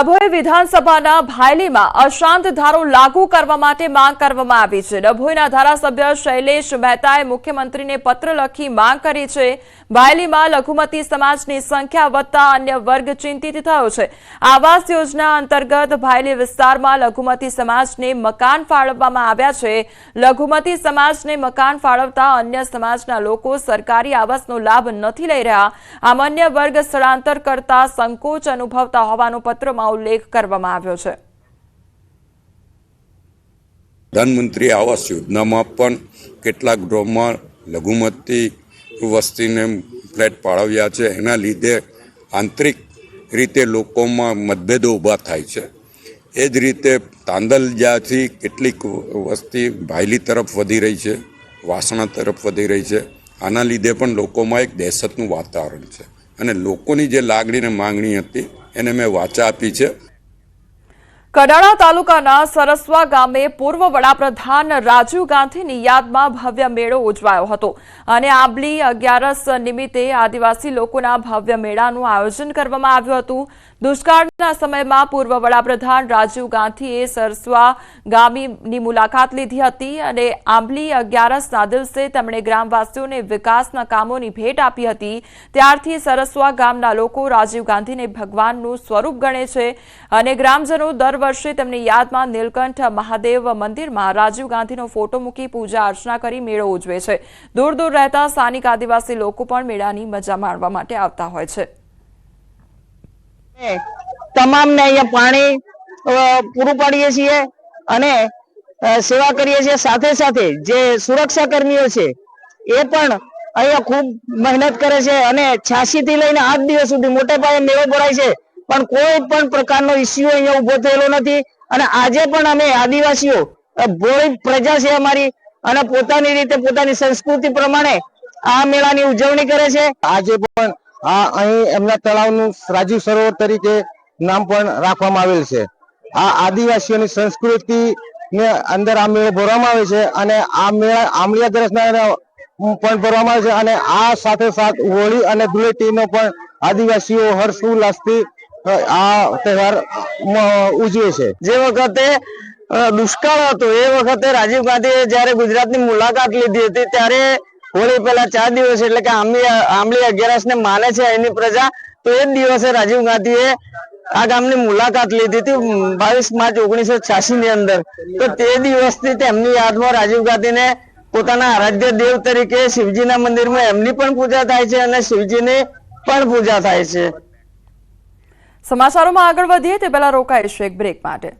ડભોઈ વિધાનસભાના ભાયલીમાં અશાંત ધારો લાગુ કરવા માટે માંગ કરવામાં આવી છે। ડભોઈના ધારાસભ્ય શૈલેષ મહેતાએ મુખ્યમંત્રીને પત્ર લખી માંગ કરી છે। ભાયલીમાં લઘુમતી સમાજની સંખ્યા વધતા અન્ય વર્ગ ચિંતિત થયો છે। આવાસ યોજના અંતર્ગત ભાયલી વિસ્તારમાં લઘુમતી સમાજને મકાન ફાળવવામાં આવ્યા છે। લઘુમતી સમાજને મકાન ફાળવતા અન્ય સમાજના લોકો સરકારી આવાસનો લાભ નથી લઈ રહ્યા। આમ અન્ય વર્ગ સ્થળાંતર કરતા સંકોચ અનુભવતા હોવાનો પત્ર ઉલ્લેખ કરવામાં આવ્યો છે। પ્રધાનમંત્રી આવાસ યોજનામાં પણ કેટલાક ગૃહમાં લઘુમતી વસ્તીને ફ્લેટ ફાળવ્યા છે। એના લીધે આંતરિક રીતે લોકોમાં મતભેદો ઊભા થાય છે। એ જ રીતે તાંદલજાથી કેટલીક વસ્તી ભાયલી તરફ વધી રહી છે, વાસણા તરફ વધી રહી છે। આના લીધે પણ લોકોમાં એક દહેશતનું વાતાવરણ છે અને લોકોની જે લાગણી અને માંગણી હતી એને મેં વાચા આપી છે। કડાણા તાલુકાના સરસવા ગામે પૂર્વ વડાપ્રધાન રાજીવ ગાંધીની યાદમાં ભવ્ય મેળો ઉજવાયો હતો અને આંબલી 11 નિમિત્તે આદિવાસી લોકોના ભવ્ય મેળાનું આયોજન કરવામાં આવ્યું હતું। દુષ્કાળના સમયમાં પૂર્વ વડાપ્રધાન રાજીવ ગાંધીએ સરસવા ગામની મુલાકાત લીધી હતી અને આંબલી 11ના દિવસે તેમણે ગ્રામવાસીઓને વિકાસના કામોની ભેટ આપી હતી। ત્યારથી સરસવા ગામના લોકો રાજીવ ગાંધીને ભગવાનનું સ્વરૂપ ગણે છે અને ગ્રામજનો દર વર્ષે તેમની યાદમાં નીલકંઠ મહાદેવ મંદિરમાં રાજીવ ગાંધીનો ફોટો મૂકી પૂજા અર્ચના કરી મેળો ઉજવે છે। દૂર દૂર રહેતા સ્થાનિક આદિવાસી લોકો પણ મેળાની મજા માણવા માટે આવતા હોય છે। તમામને અહીંયા પાણી પૂરું પાડીએ છીએ અને સેવા કરીએ છીએ। સાથે સાથે જે સુરક્ષા કર્મીઓ છે એ પણ અહીંયા ખૂબ મહેનત કરે છે અને 86 થી લઈને 8 દિવસ સુધી મોટે પાયે મેળો ભરાય છે, પણ કોઈ પણ પ્રકારનો ઇસ્યુ અહીંયા ઉભો થયેલો નથી। અને આજે પણ અમે આદિવાસીઓ ભોળી પ્રજા છે અમારી અને પોતાની રીતે પોતાની સંસ્કૃતિ પ્રમાણે આ મેળાની ઉજવણી કરે છે। આજે પણ અહીં એમના તળાવનું રાજીવ સરોવર તરીકે નામ પણ રાખવામાં આવેલ છે। આ આદિવાસીઓની સંસ્કૃતિ ને અંદર આ મેળો ભરવામાં આવે છે અને આ મેળા આંબલિયા દરસના પણ ભરવામાં આવે છે અને આ સાથે સાથે હોળી અને ધૂળેટીનો પણ આદિવાસીઓ હર્ષોલ્લાસથી આ તહેવાર ઉજવે છે। જે વખતે દુષ્કાળ હતો એ વખતે રાજીવ ગાંધીએ જ્યારે ગુજરાતની મુલાકાત લીધી હતી ત્યારે હોળી પહેલા 4 દિવસ એટલે કે આંબલી 11 ને માને છે એની પ્રજા, તો એ જ દિવસે રાજીવ ગાંધીએ આ ગામની મુલાકાત લીધી હતી 22 માર્ચ 1986 ની અંદર। તો તે દિવસથી તેમની યાદમાં રાજીવ ગાંધીને પોતાના આરાધ્ય દેવ તરીકે શિવજીના મંદિરમાં એમની પણ પૂજા થાય છે અને શિવજીની પણ પૂજા થાય છે। સમાચારોમાં આગળ વધીએ તે પહેલા રોકાઈશું એક બ્રેક માટે।